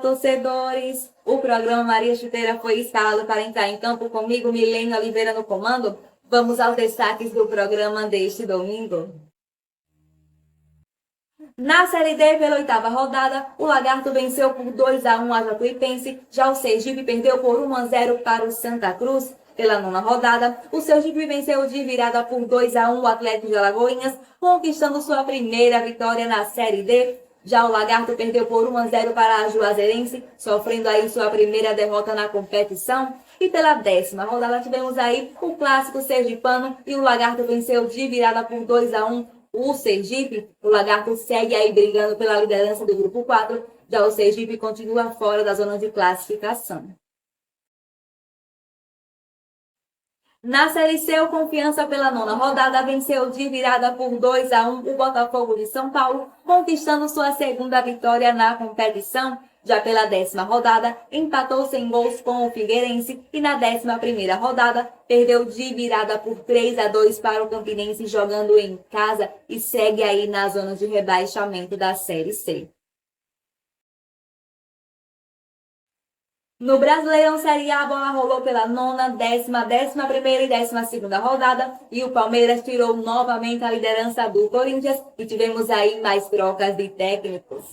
torcedores! O programa Maria Chuteira foi escalado para entrar em campo comigo, Milene Oliveira, no comando. Vamos aos destaques do programa deste domingo. Na Série D, pela oitava rodada, o Lagarto venceu por 2-1 a Jacuipense, já o Sergipe perdeu por 1-0 para o Santa Cruz. Pela nona rodada, o Sergipe venceu de virada por 2-1 o Atlético de Alagoinhas, conquistando sua primeira vitória na Série D. Já o Lagarto perdeu por 1-0 para a Juazeirense, sofrendo aí sua primeira derrota na competição. E pela décima rodada tivemos aí o clássico sergipano e o Lagarto venceu de virada por 2-1 o Sergipe. O Lagarto segue aí brigando pela liderança do grupo 4, já o Sergipe continua fora da zona de classificação. Na Série C, o Confiança pela nona rodada venceu de virada por 2-1 o Botafogo de São Paulo, conquistando sua segunda vitória na competição. Já pela décima rodada, empatou sem gols com o Figueirense e na 11ª rodada, perdeu de virada por 3-2 para o Campinense jogando em casa e segue aí na zona de rebaixamento da Série C. No Brasileirão Série A, a bola rolou pela nona, 11ª e 12ª rodada e o Palmeiras tirou novamente a liderança do Corinthians e tivemos aí mais trocas de técnicos.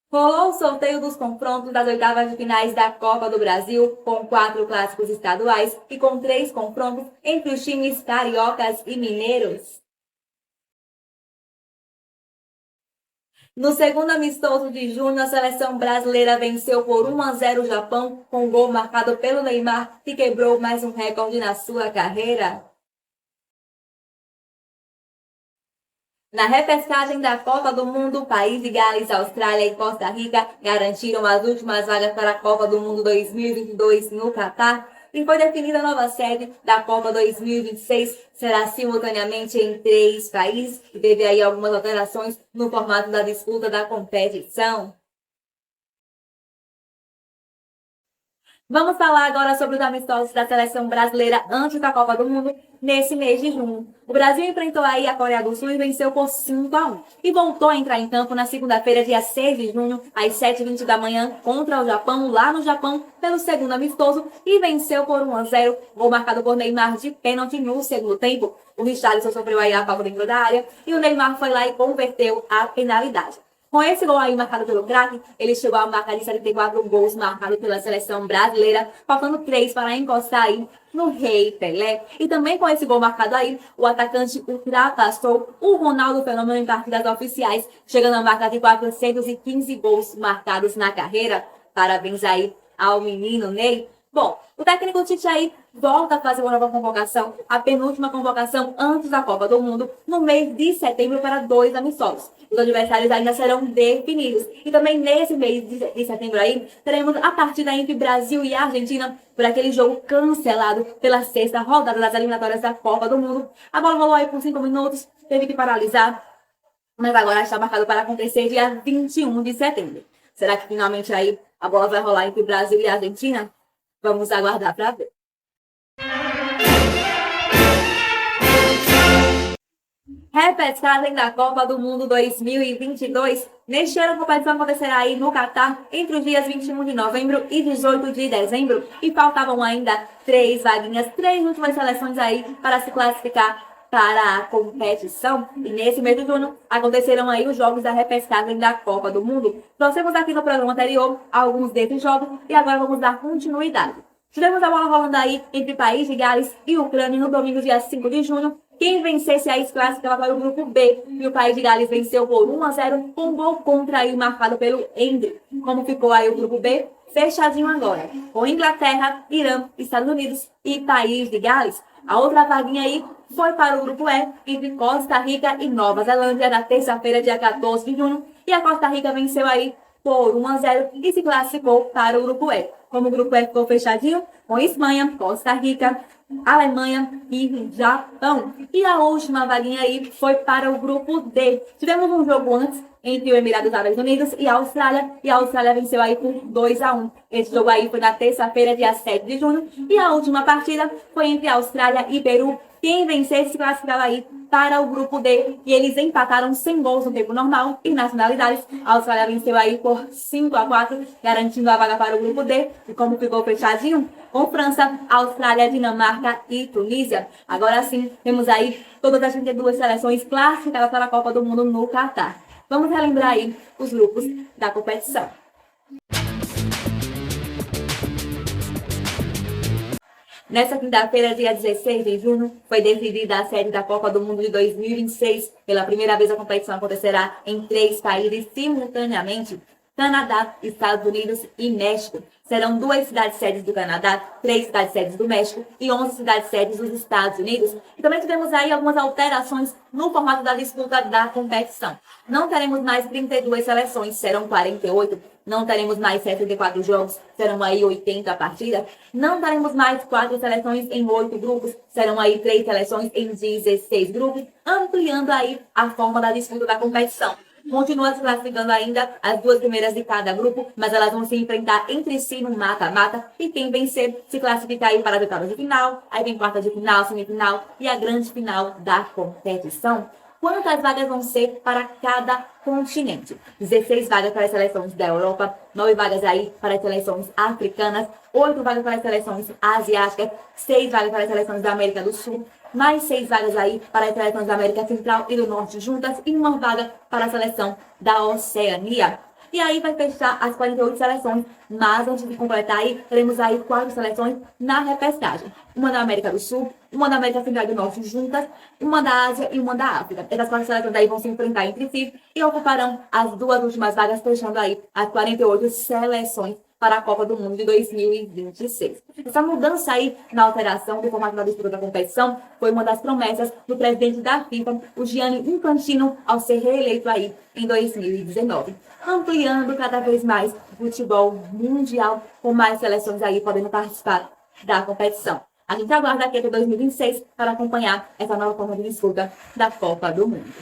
Rolou o sorteio dos confrontos das oitavas de finais da Copa do Brasil, com 4 clássicos estaduais e com 3 confrontos entre os times cariocas e mineiros. No segundo amistoso de junho, a seleção brasileira venceu por 1-0 o Japão, com um gol marcado pelo Neymar, que quebrou mais um recorde na sua carreira. Na repescagem da Copa do Mundo, o país de Gales, Austrália e Costa Rica garantiram as últimas vagas para a Copa do Mundo 2022 no Catar. E foi definida a nova sede da Copa 2026, será simultaneamente em 3 países e teve aí algumas alterações no formato da disputa da competição. Vamos falar agora sobre os amistosos da seleção brasileira antes da Copa do Mundo, nesse mês de junho. O Brasil enfrentou aí a Coreia do Sul e venceu por 5-1. E voltou a entrar em campo na segunda-feira, dia 6 de junho, às 7h20 da manhã, contra o Japão, lá no Japão, pelo segundo amistoso, e venceu por 1-0, gol marcado por Neymar de pênalti no segundo tempo. O Richarlison sofreu aí a falta dentro da área, e o Neymar foi lá e converteu a penalidade. Com esse gol aí marcado pelo craque, ele chegou à marca de 74 gols marcados pela seleção brasileira, faltando 3 para encostar aí no Rei Pelé. E também com esse gol marcado aí, o atacante ultrapassou o Ronaldo Fenômeno em partidas oficiais, chegando à marca de 415 gols marcados na carreira. Parabéns aí ao menino Ney. Bom, o técnico Tite aí volta a fazer uma nova convocação, a penúltima convocação antes da Copa do Mundo, no mês de setembro para 2 amistosos. Os adversários ainda serão definidos. E também nesse mês de setembro aí, teremos a partida entre Brasil e Argentina por aquele jogo cancelado pela 6ª rodada das eliminatórias da Copa do Mundo. A bola rolou aí por 5 minutos, teve que paralisar, mas agora está marcado para acontecer dia 21 de setembro. Será que finalmente aí a bola vai rolar entre Brasil e Argentina? Vamos aguardar para ver. Repescagem da Copa do Mundo 2022. Neste ano, a competição acontecerá aí no Catar entre os dias 21 de novembro e 18 de dezembro. E faltavam ainda 3 vaguinhas, 3 últimas seleções aí para se classificar para a competição. E nesse mês de junho acontecerão aí os jogos da repescagem da Copa do Mundo. Trouxemos aqui no programa anterior alguns desses jogos e agora vamos dar continuidade. Tivemos a bola rolando aí entre País de Gales e Ucrânia no domingo, dia 5 de junho. Quem vencesse aí se classificava para o grupo B. E o País de Gales venceu por 1-0 com um gol contra aí marcado pelo Endre. Como ficou aí o grupo B? Fechadinho agora, com Inglaterra, Irã, Estados Unidos e País de Gales. A outra vaguinha aí foi para o grupo E, entre Costa Rica e Nova Zelândia, na terça-feira, dia 14 de junho. E a Costa Rica venceu aí por 1-0 e se classificou para o grupo E. Como o grupo E ficou fechadinho, com Espanha, Costa Rica, Alemanha e Japão. E a última vaguinha aí foi para o grupo D. Tivemos um jogo antes entre o Emirados Árabes Unidos e a Austrália venceu aí por 2-1. Esse jogo aí foi na terça-feira, dia 7 de junho, e a última partida foi entre Austrália e Peru, Quem vencesse se classificava aí para o grupo D, e eles empataram sem gols no tempo normal e nacionalidades. A Austrália venceu aí por 5-4, garantindo a vaga para o grupo D. E como ficou fechadinho? Com França, Austrália, Dinamarca e Tunísia. Agora sim, temos aí todas as 32 seleções classificadas para a Copa do Mundo no Catar. Vamos relembrar aí os grupos da competição. Nesta quinta-feira, dia 16 de junho, foi decidida a sede da Copa do Mundo de 2026. Pela primeira vez, a competição acontecerá em 3 países simultaneamente: Canadá, Estados Unidos e México. Serão 2 cidades-sedes do Canadá, 3 cidades-sedes do México e 11 cidades-sedes dos Estados Unidos. E também tivemos aí algumas alterações no formato da disputa da competição. Não teremos mais 32 seleções, serão 48. Não teremos mais 74 jogos, serão aí 80 partidas. Não teremos mais 4 seleções em 8 grupos, serão aí 3 seleções em 16 grupos, ampliando aí a forma da disputa da competição. Continua se classificando ainda as 2 primeiras de cada grupo, mas elas vão se enfrentar entre si no mata-mata, e quem vencer se classifica aí para as oitavas de final, aí vem quarta de final, semifinal e a grande final da competição. Quantas vagas vão ser para cada continente? 16 vagas para as seleções da Europa, 9 vagas aí para as seleções africanas, 8 vagas para as seleções asiáticas, 6 vagas para as seleções da América do Sul, mais 6 vagas aí para as seleções da América Central e do Norte juntas, e 1 vaga para a seleção da Oceania. E aí vai fechar as 48 seleções, mas antes de completar aí, teremos aí 4 seleções na repescagem. Uma da América do Sul, uma da América Central e do Norte juntas, uma da Ásia e uma da África. Essas 4 seleções aí vão se enfrentar entre si e ocuparão as 2 últimas vagas, fechando aí as 48 seleções para a Copa do Mundo de 2026. Essa mudança aí na alteração do formato da disputa da competição foi uma das promessas do presidente da FIFA, o Gianni Infantino, ao ser reeleito aí em 2019, ampliando cada vez mais o futebol mundial, com mais seleções aí podendo participar da competição. A gente aguarda aqui até 2026 para acompanhar essa nova forma de disputa da Copa do Mundo.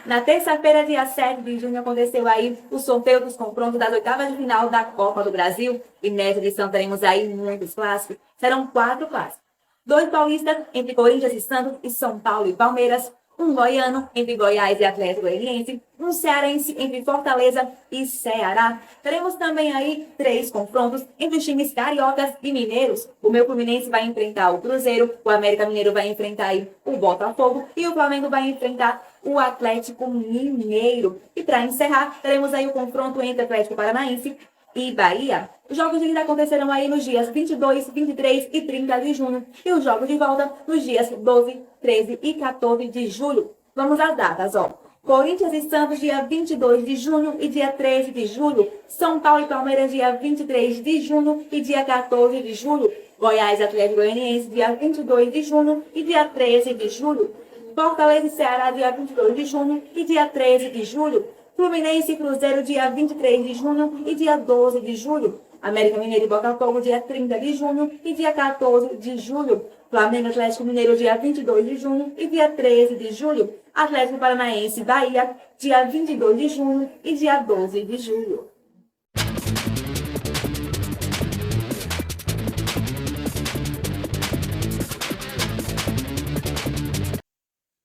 Na terça-feira, dia 7 de junho, aconteceu aí o sorteio dos confrontos das oitavas de final da Copa do Brasil. E nessa edição teremos aí muitos clássicos. Serão 4 clássicos: 2 paulistas entre Corinthians e Santos e São Paulo e Palmeiras. 1 goiano entre Goiás e Atlético Goianiense. 1 cearense entre Fortaleza e Ceará. Teremos também aí 3 confrontos entre os times cariocas e mineiros. O meu Fluminense vai enfrentar o Cruzeiro, o América Mineiro vai enfrentar aí o Botafogo e o Flamengo vai enfrentar o Atlético Mineiro. E para encerrar, teremos aí o confronto entre Atlético Paranaense e Bahia. Os jogos de ida acontecerão aí nos dias 22, 23 e 30 de junho. E os jogos de volta nos dias 12, 13 e 14 de julho. Vamos às datas, ó. Corinthians e Santos, dia 22 de junho e dia 13 de julho. São Paulo e Palmeiras, dia 23 de junho e dia 14 de julho. Goiás e Atlético Goianiense, dia 22 de junho e dia 13 de julho. Fortaleza e Ceará, dia 22 de junho e dia 13 de julho. Fluminense e Cruzeiro, dia 23 de junho e dia 12 de julho. América Mineiro e Botafogo, dia 30 de junho e dia 14 de julho. Flamengo e Atlético Mineiro, dia 22 de junho e dia 13 de julho. Atlético Paranaense e Bahia, dia 22 de junho e dia 12 de julho.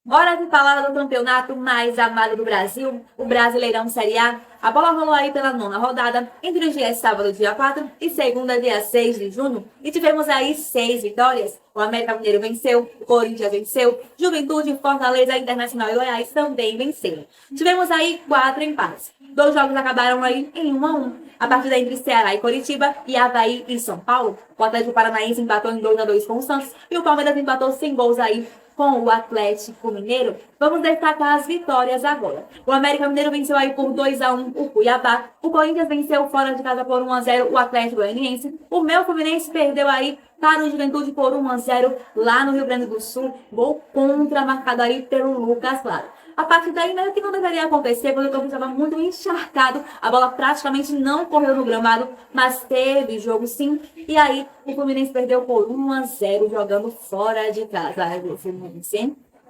Hora de falar do campeonato mais amado do Brasil, o Brasileirão Série A. A bola rolou aí pela 9ª rodada, entre os dias sábado, dia 4 e segunda, dia 6 de junho. E tivemos aí 6 vitórias. O América Mineiro venceu, o Corinthians venceu, Juventude, Fortaleza, Internacional e Goiás também venceram. Tivemos aí 4 empates. 2 jogos acabaram aí em 1-1. A partida entre Ceará e Coritiba e Avaí e São Paulo. O Atlético Paranaense empatou em 2-2 com o Santos e o Palmeiras empatou sem gols aí com o Atlético Mineiro. Vamos destacar as vitórias agora. O América Mineiro venceu aí por 2-1 o Cuiabá. O Corinthians venceu fora de casa por 1-0 o Atlético Goianiense. O meu Fluminense perdeu aí para o Juventude por 1-0 lá no Rio Grande do Sul. Gol contra, marcado aí pelo Lucas Claro. A partir daí, meio que não deveria acontecer, porque o campo estava muito encharcado. A bola praticamente não correu no gramado, mas teve jogo sim. E aí, o Fluminense perdeu por 1-0, jogando fora de casa.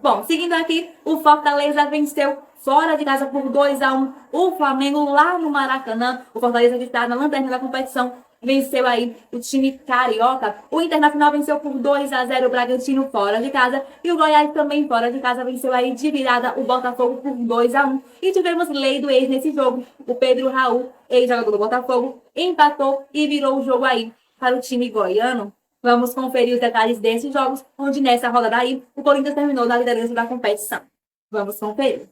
Bom, seguindo aqui, o Fortaleza venceu fora de casa por 2-1. O Flamengo lá no Maracanã. O Fortaleza, que está na lanterna da competição, venceu aí o time carioca. O Internacional venceu por 2-0 o Bragantino fora de casa. E o Goiás também fora de casa venceu aí de virada o Botafogo por 2-1. E tivemos lei do ex nesse jogo. O Pedro Raul, ex-jogador do Botafogo, empatou e virou o jogo aí para o time goiano. Vamos conferir os detalhes desses jogos, onde nessa rodada aí o Corinthians terminou na liderança da competição. Vamos conferir.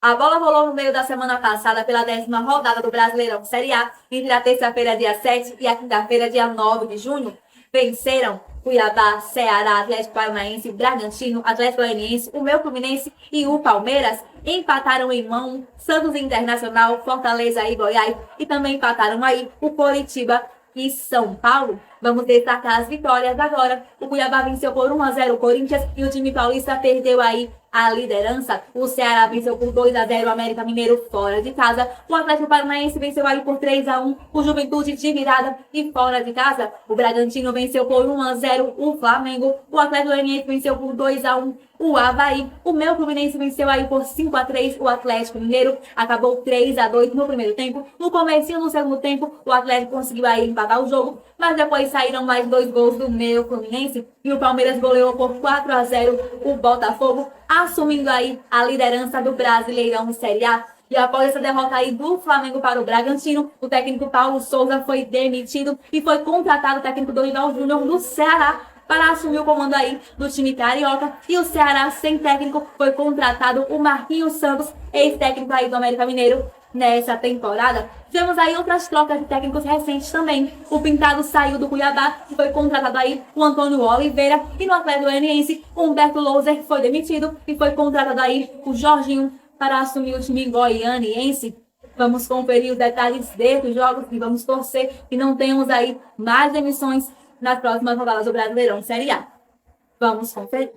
A bola rolou no meio da semana passada pela 10ª rodada do Brasileirão Série A, entre a terça-feira, dia 7, e a quinta-feira, dia 9 de junho. Venceram Cuiabá, Ceará, Atlético Paranaense, Bragantino, Atlético Goianiense, o meu Fluminense e o Palmeiras. Empataram em mão Santos Internacional, Fortaleza e Goiás. E também empataram aí o Coritiba e São Paulo. Vamos destacar as vitórias agora. O Cuiabá venceu por 1-0 o Corinthians e o time paulista perdeu aí a liderança. O Ceará venceu por 2-0 o América Mineiro fora de casa. O Atlético Paranaense venceu aí por 3-1 o Juventude de virada e fora de casa. O Bragantino venceu por 1-0 o Flamengo. O Atlético Goianiense venceu por 2-1 o Avaí. O meu Fluminense venceu aí por 5-3 o Atlético Mineiro. Acabou 3-2 no primeiro tempo. No comecinho do segundo tempo, o Atlético conseguiu aí empatar o jogo, mas depois saíram mais 2 gols do meu Fluminense e o Palmeiras goleou por 4-0 o Botafogo, assumindo aí a liderança do Brasileirão Série A. E após essa derrota aí do Flamengo para o Bragantino, o técnico Paulo Souza foi demitido e foi contratado o técnico Dorival Júnior do Ceará para assumir o comando aí do time carioca. E o Ceará, sem técnico, foi contratado o Marquinhos Santos, ex-técnico aí do América Mineiro, nessa temporada. Tivemos aí outras trocas de técnicos recentes também. O Pintado saiu do Cuiabá e foi contratado aí o Antônio Oliveira. E no Atlético Goianiense, o Humberto Louser foi demitido e foi contratado aí o Jorginho para assumir o time goianiense. Vamos conferir os detalhes desses jogos e vamos torcer que não tenhamos aí mais demissões nas próximas rodadas do Brasileirão Série A. Vamos conferir.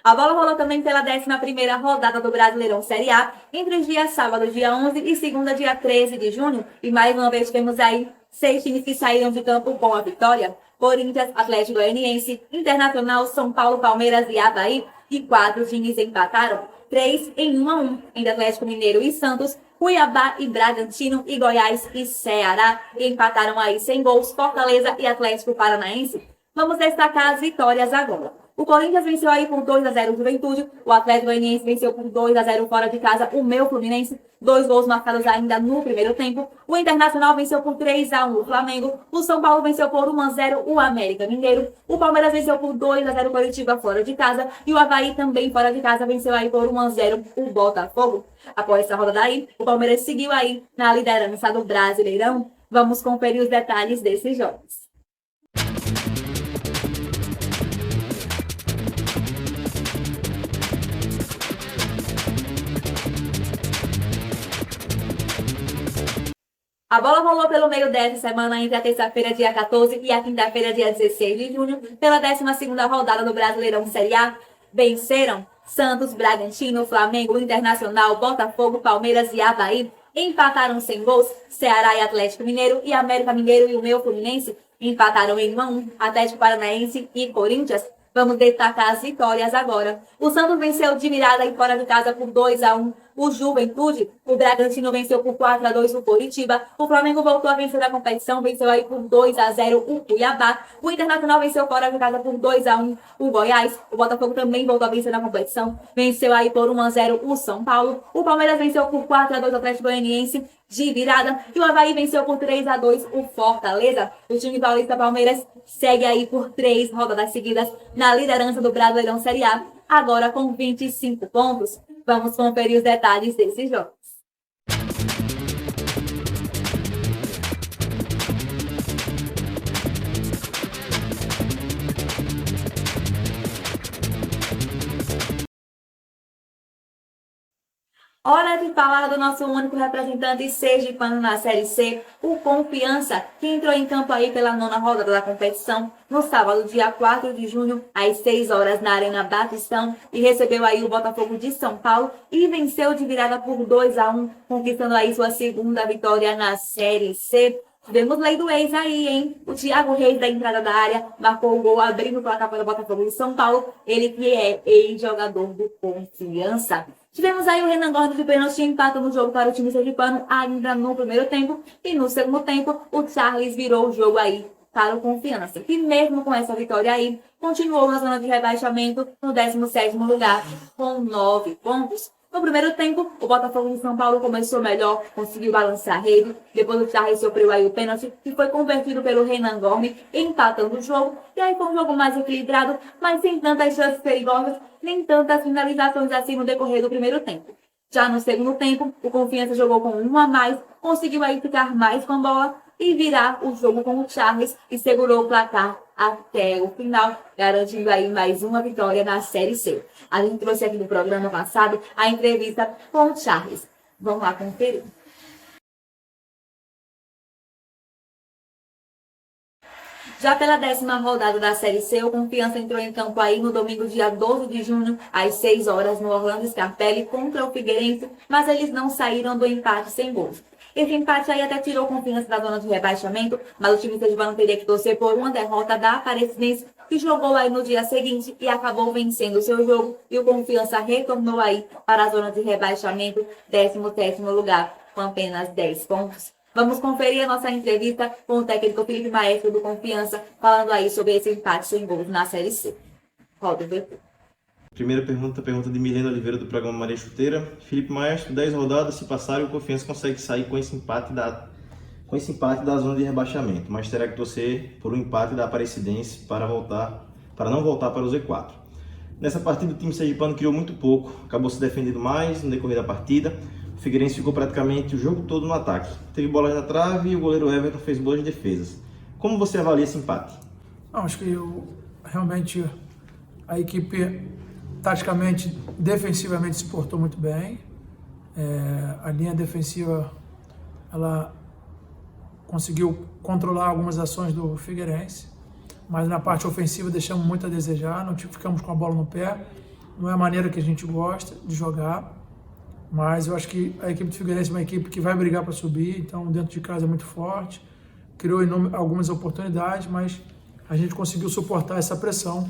A bola rolou também pela 11ª rodada do Brasileirão Série A, entre os dias sábado, dia 11 e segunda, dia 13 de junho. E mais uma vez temos aí 6 times que saíram de campo com a vitória. Corinthians, Atlético Goianiense, Internacional, São Paulo, Palmeiras e Avaí. E 4 times empataram, 3 em 1-1, entre Atlético Mineiro e Santos, Cuiabá e Bragantino e Goiás e Ceará. E empataram aí sem gols, Fortaleza e Atlético Paranaense. Vamos destacar as vitórias agora. O Corinthians venceu aí por 2-0 o Juventude. O Atlético Goianiense venceu por 2-0 fora de casa o meu Fluminense. 2 gols marcados ainda no primeiro tempo. O Internacional venceu por 3-1 o Flamengo. O São Paulo venceu por 1-0 o América Mineiro. O Palmeiras venceu por 2-0 o Coritiba fora de casa. E o Avaí também fora de casa venceu aí por 1-0 o Botafogo. Após essa rodada aí, o Palmeiras seguiu aí na liderança do Brasileirão. Vamos conferir os detalhes desses jogos. A bola rolou pelo meio dessa semana entre a terça-feira, dia 14, e a quinta-feira, dia 16 de junho, pela 12ª rodada do Brasileirão Série A. Venceram Santos, Bragantino, Flamengo, Internacional, Botafogo, Palmeiras e Avaí. Empataram sem gols Ceará e Atlético Mineiro, e América Mineiro e o meu Fluminense empataram em 1-1, Atlético Paranaense e Corinthians. Vamos destacar as vitórias agora. O Santos venceu de virada e fora de casa por 2-1 o Juventude. O Bragantino venceu por 4-2 o Coritiba. O Flamengo voltou a vencer a competição, venceu aí por 2-0 o Cuiabá. O Internacional venceu fora de casa por 2-1 o Goiás. O Botafogo também voltou a vencer na competição, venceu aí por 1-0 o São Paulo. O Palmeiras venceu por 4-2 o Atlético Goianiense de virada. E o Avaí venceu por 3-2 o Fortaleza. O time paulista Palmeiras segue aí por 3 rodadas seguidas na liderança do Brasileirão Série A, agora com 25 pontos. Vamos conferir os detalhes desses jogos. Hora de falar do nosso único representante sergipano na Série C, o Confiança, que entrou em campo aí pela nona rodada da competição, no sábado, dia 4 de junho, às 6 horas, na Arena Batistão, e recebeu aí o Botafogo de São Paulo e venceu de virada por 2-1, conquistando aí sua segunda vitória na Série C. Tivemos lei do ex aí, hein? O Thiago Reis, da entrada da área, marcou o gol abrindo o placar para o Botafogo de São Paulo. Ele que é ex-jogador do Confiança. Tivemos aí o Renan Gordo de pênalti empata no jogo para o time sergipano ainda no primeiro tempo. E no segundo tempo, o Charles virou o jogo aí para o Confiança, que mesmo com essa vitória aí, continuou na zona de rebaixamento no 17º lugar, com 9 pontos. No primeiro tempo, o Botafogo de São Paulo começou melhor, conseguiu balançar a rede, depois o Charles sofreu aí o pênalti, que foi convertido pelo Renan Gomes, empatando o jogo, e aí foi um jogo mais equilibrado, mas sem tantas chances perigosas, nem tantas finalizações assim no decorrer do primeiro tempo. Já no segundo tempo, o Confiança jogou com um a mais, conseguiu aí ficar mais com a bola e virar o jogo com o Charles e segurou o placar até o final, garantindo aí mais uma vitória na Série C. A gente trouxe aqui no programa passado a entrevista com o Charles. Vamos lá conferir. Já pela 10ª rodada da Série C, o Confiança entrou em campo aí no domingo, dia 12 de junho, às 6 horas, no Orlando Scarpelli, contra o Figueirense, mas eles não saíram do empate sem gols. Esse empate aí até tirou Confiança da zona de rebaixamento, mas o time sergipano teria que torcer por uma derrota da Aparecidense, que jogou aí no dia seguinte e acabou vencendo o seu jogo, e o Confiança retornou aí para a zona de rebaixamento, 17º lugar, com apenas 10 pontos. Vamos conferir a nossa entrevista com o técnico Felipe Maestro do Confiança, falando aí sobre esse empate sem gols na Série C. Roda o VT. Primeira pergunta de Milena Oliveira, do programa Maria Chuteira. Felipe Maestro, 10 rodadas, se passarem, o Confiança consegue sair com esse empate da zona de rebaixamento, mas terá que torcer por um empate da Aparecidense para não voltar para o Z4. Nessa partida, o time sergipano criou muito pouco, acabou se defendendo mais no decorrer da partida. O Figueirense ficou praticamente o jogo todo no ataque. Teve bolas na trave e o goleiro Everton fez boas defesas. Como você avalia esse empate? Acho que realmente a equipe, taticamente, defensivamente, se portou muito bem. A linha defensiva, ela conseguiu controlar algumas ações do Figueirense, mas na parte ofensiva deixamos muito a desejar, não ficamos com a bola no pé. Não é a maneira que a gente gosta de jogar, mas eu acho que a equipe do Figueirense é uma equipe que vai brigar para subir, então dentro de casa é muito forte, criou algumas oportunidades, mas a gente conseguiu suportar essa pressão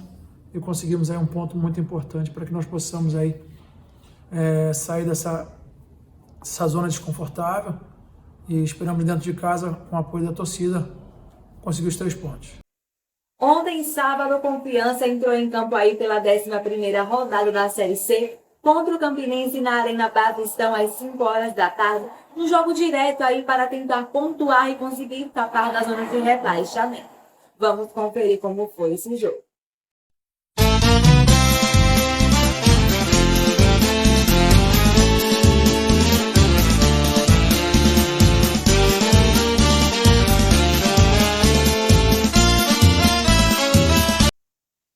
e conseguimos aí um ponto muito importante para que nós possamos aí sair dessa zona desconfortável e esperamos dentro de casa, com o apoio da torcida, conseguir os 3 pontos. Ontem, sábado, o Confiança entrou em campo aí pela 11ª rodada da Série C contra o Campinense na Arena Batistão às 5 horas da tarde. Um jogo direto aí para tentar pontuar e conseguir escapar da zona de rebaixamento. Vamos conferir como foi esse jogo.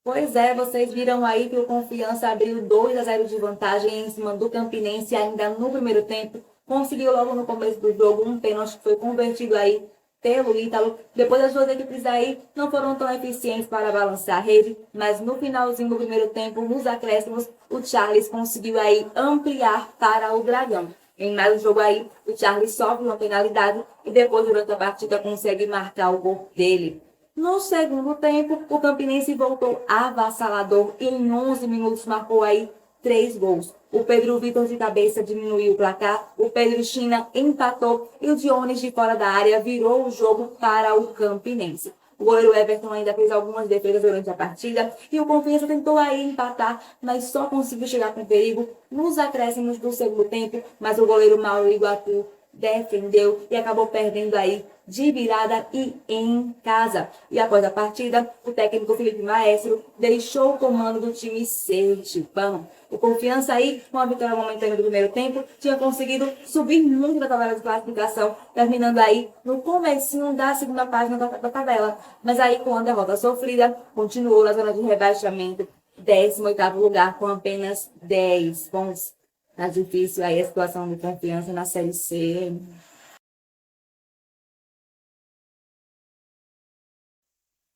Pois é, vocês viram aí que o Confiança abriu 2-0 de vantagem em cima do Campinense ainda no primeiro tempo. Conseguiu logo no começo do jogo um pênalti que foi convertido aí pelo Ítalo. Depois as duas equipes aí não foram tão eficientes para balançar a rede, mas no finalzinho do primeiro tempo, nos acréscimos, o Charles conseguiu aí ampliar para o Dragão. Em mais um jogo aí, o Charles sofre uma penalidade e depois, durante a partida, consegue marcar o gol dele. No segundo tempo, o Campinense voltou avassalador e em 11 minutos marcou aí 3 gols. O Pedro Vitor de cabeça diminuiu o placar, o Pedro China empatou e o Dionis de fora da área virou o jogo para o Campinense. O goleiro Everton ainda fez algumas defesas durante a partida e o Confiança tentou aí empatar, mas só conseguiu chegar com perigo nos acréscimos do segundo tempo, mas o goleiro Mauro Iguatu defendeu e acabou perdendo aí de virada e em casa. E após a partida, o técnico Felipe Maestro deixou o comando do time sergipano. O Confiança aí, com a vitória momentânea do primeiro tempo, tinha conseguido subir muito na tabela de classificação, terminando aí no comecinho da segunda página da tabela. Mas aí, com a derrota sofrida, continuou na zona de rebaixamento, 18º lugar com apenas 10 pontos. Tá difícil aí a situação de Confiança na Série C.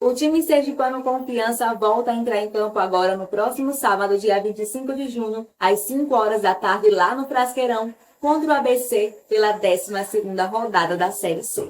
O time sergipano Confiança volta a entrar em campo agora no próximo sábado, dia 25 de junho, às 5 horas da tarde, lá no Frasqueirão, contra o ABC, pela 12ª rodada da Série C.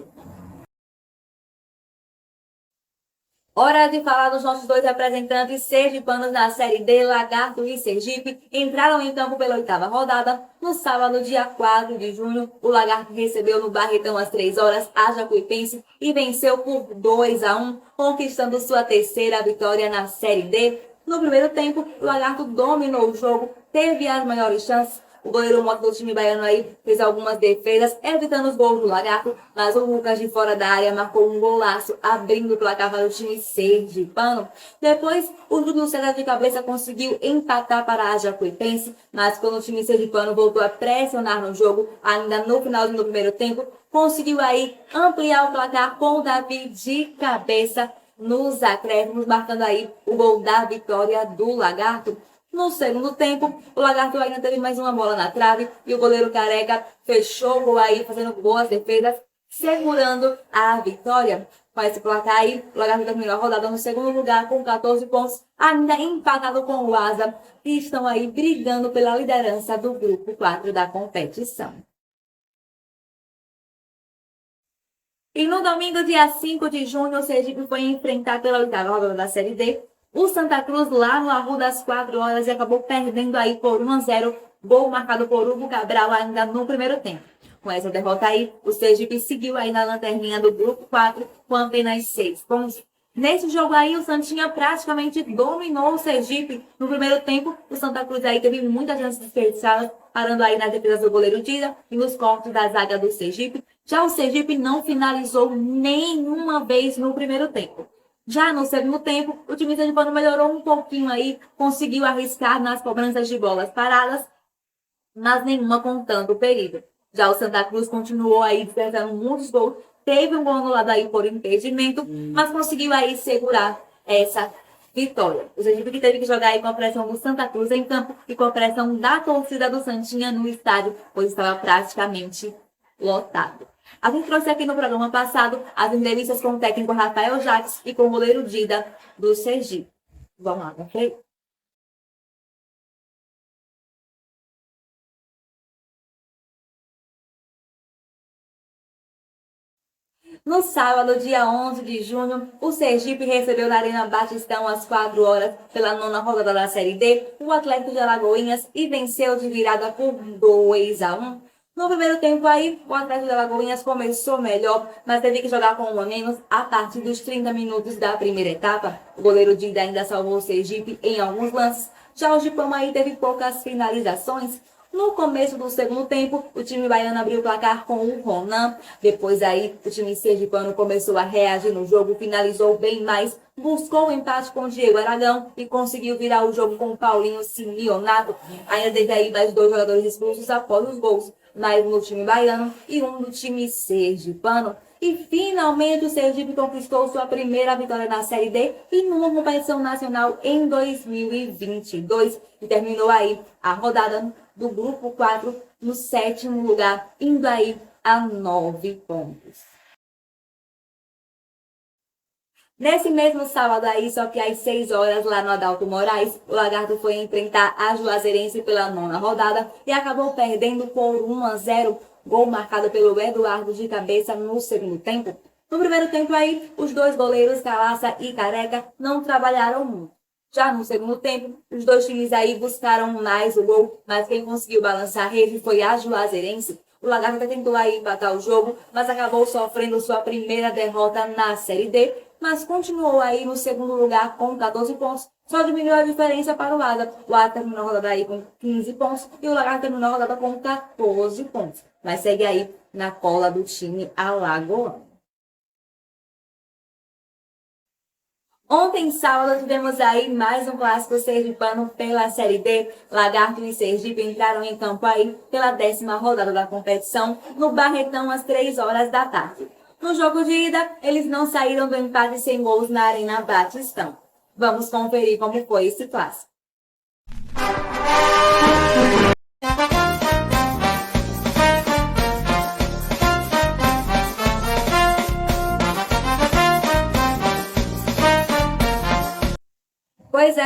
Hora de falar dos nossos dois representantes sergipanos na Série D. Lagarto e Sergipe entraram em campo pela 8ª rodada. No sábado, dia 4 de junho, o Lagarto recebeu no Barretão às 3 horas a Jacuipense e venceu por 2-1, conquistando sua 3ª vitória na Série D. No primeiro tempo, o Lagarto dominou o jogo, teve as maiores chances. O goleiro Mota do time baiano aí fez algumas defesas, evitando os gols do Lagarto, mas o Lucas de fora da área marcou um golaço, abrindo o placar para o time sergipano. Depois, o Júlio César de cabeça conseguiu empatar para a Jacuipense, mas quando o time sergipano voltou a pressionar no jogo, ainda no finalzinho do primeiro tempo, conseguiu aí ampliar o placar com o Davi de cabeça nos acréscimos, marcando aí o gol da vitória do Lagarto. No segundo tempo, o Lagarto ainda teve mais uma bola na trave e o goleiro Careca fechou o gol aí, fazendo boas defesas, segurando a vitória. Com esse placar aí, o Lagarto terminou a rodada no segundo lugar com 14 pontos, ainda empatado com o Asa, que estão aí brigando pela liderança do grupo 4 da competição. E no domingo, dia 5 de junho, o Sergipe foi enfrentar pela 8ª rodada da Série D o Santa Cruz lá no Arruda das 4 horas e acabou perdendo aí por 1-0, gol marcado por Hugo Cabral ainda no primeiro tempo. Com essa derrota aí, o Sergipe seguiu aí na lanterninha do grupo 4 com apenas 6 pontos. Nesse jogo aí, o Santinha praticamente dominou o Sergipe. No primeiro tempo, o Santa Cruz aí teve muitas chances desperdiçadas, parando aí nas defesas do goleiro Dida e nos cortes da zaga do Sergipe. Já o Sergipe não finalizou nenhuma vez no primeiro tempo. Já no segundo tempo, o time sergipano melhorou um pouquinho aí, conseguiu arriscar nas cobranças de bolas paradas, mas nenhuma com tanto perigo. Já o Santa Cruz continuou aí despertando muitos gols, teve um gol anulado aí por impedimento, mas conseguiu aí segurar essa vitória. O Sergipe que teve que jogar aí com a pressão do Santa Cruz em campo e com a pressão da torcida do Santinha no estádio, pois estava praticamente lotado. A gente trouxe aqui no programa passado as entrevistas com o técnico Rafael Jacques e com o goleiro Dida do Sergipe. Vamos lá, ok? No sábado, dia 11 de junho, o Sergipe recebeu na Arena Batistão às 4 horas, pela 9ª rodada da Série D, o Atlético de Alagoinhas e venceu de virada por 2-1. No primeiro tempo aí, o Atlético de Alagoinhas começou melhor, mas teve que jogar com um a menos a partir dos 30 minutos da primeira etapa. O goleiro Dida ainda salvou o Sergipe em alguns lances. Já o Gipão aí teve poucas finalizações. No começo do segundo tempo, o time baiano abriu o placar com o Ronan. Depois aí, o time sergipano começou a reagir no jogo, finalizou bem mais, buscou o empate com o Diego Aragão e conseguiu virar o jogo com o Paulinho Simeonato. Ainda teve aí mais 2 jogadores expulsos após os gols, mais um do time baiano e um do time sergipano. E finalmente o Sergipe conquistou sua primeira vitória na Série D e numa competição nacional em 2022. E terminou aí a rodada do grupo 4 no 7º lugar, indo aí a 9 pontos. Nesse mesmo sábado aí, só que às 6 horas, lá no Adalto Moraes, o Lagarto foi enfrentar a Juazeirense pela 9ª rodada e acabou perdendo por 1-0, gol marcado pelo Eduardo de cabeça no segundo tempo. No primeiro tempo aí, os dois goleiros, Calaça e Careca, não trabalharam muito. Já no segundo tempo, os dois times aí buscaram mais o gol, mas quem conseguiu balançar a rede foi a Juazeirense. O Lagarto tentou aí empatar o jogo, mas acabou sofrendo sua primeira derrota na Série D, mas continuou aí no segundo lugar com 14 pontos, só diminuiu a diferença para o Asa. O Asa terminou a rodada aí com 15 pontos e o Lagarto terminou a rodada com 14 pontos, mas segue aí na cola do time alagoano. Ontem, sábado, tivemos aí mais um clássico sergipano pela Série D. Lagarto e Sergipe entraram em campo aí pela 10ª rodada da competição, no Barretão, às 3 horas da tarde. No jogo de ida, eles não saíram do empate sem gols na Arena Batistão. Vamos conferir como foi esse clássico.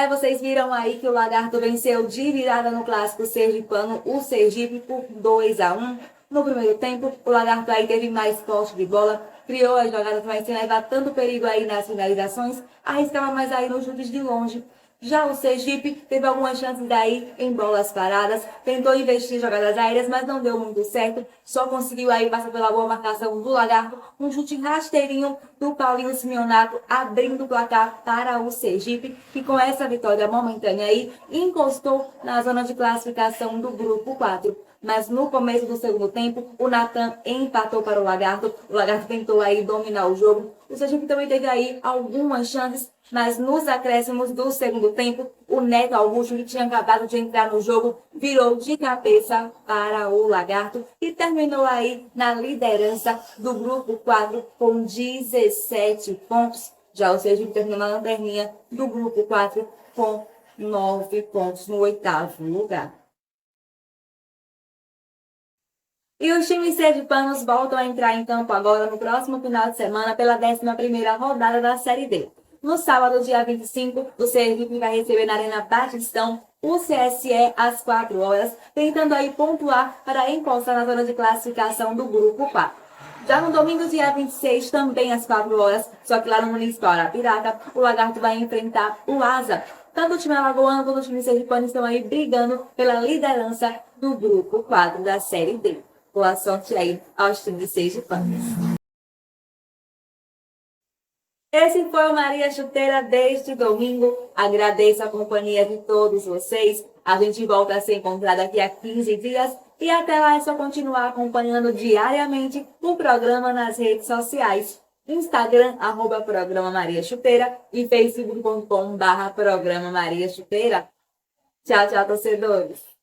vocês viram aí que o Lagarto venceu de virada no clássico sergipano, o Sergipe, por 2-1. No primeiro tempo, o Lagarto aí teve mais posse de bola, criou as jogadas, mas sem levar tanto perigo aí nas finalizações, arriscava mais aí nos chutes de longe. Já o Sergipe teve algumas chances daí em bolas paradas, tentou investir em jogadas aéreas, mas não deu muito certo, só conseguiu aí passar pela boa marcação do Lagarto, um chute rasteirinho do Paulinho Simeonato, abrindo o placar para o Sergipe, que com essa vitória momentânea aí, encostou na zona de classificação do grupo 4. Mas no começo do segundo tempo, o Natan empatou para o Lagarto tentou aí dominar o jogo. O Sergipe também teve aí algumas chances, mas nos acréscimos do segundo tempo, o Neto Augusto, que tinha acabado de entrar no jogo, virou de cabeça para o Lagarto e terminou aí na liderança do grupo 4 com 17 pontos. Já o Sergipe terminou na lanterninha do grupo 4 com 9 pontos no 8º lugar. E os times sergipanos voltam a entrar em campo agora no próximo final de semana pela 11ª rodada da Série D. No sábado, dia 25, o Sergipe vai receber na Arena Batistão o CSE às 4 horas, tentando aí pontuar para encostar na zona de classificação do grupo 4. Já no domingo, dia 26, também às 4 horas, só que lá no Municipal Arapiraca, o Lagarto vai enfrentar o Asa. Tanto o time alagoano quanto o time sergipano estão aí brigando pela liderança do grupo 4 da Série D. Boa sorte aí aos times sergipanos. Esse foi o Maria Chuteira deste domingo. Agradeço a companhia de todos vocês. A gente volta a se encontrar daqui a 15 dias. E até lá é só continuar acompanhando diariamente o programa nas redes sociais. Instagram, @Programa Maria Chuteira e facebook.com/Programa Maria Chuteira. Tchau, tchau, torcedores.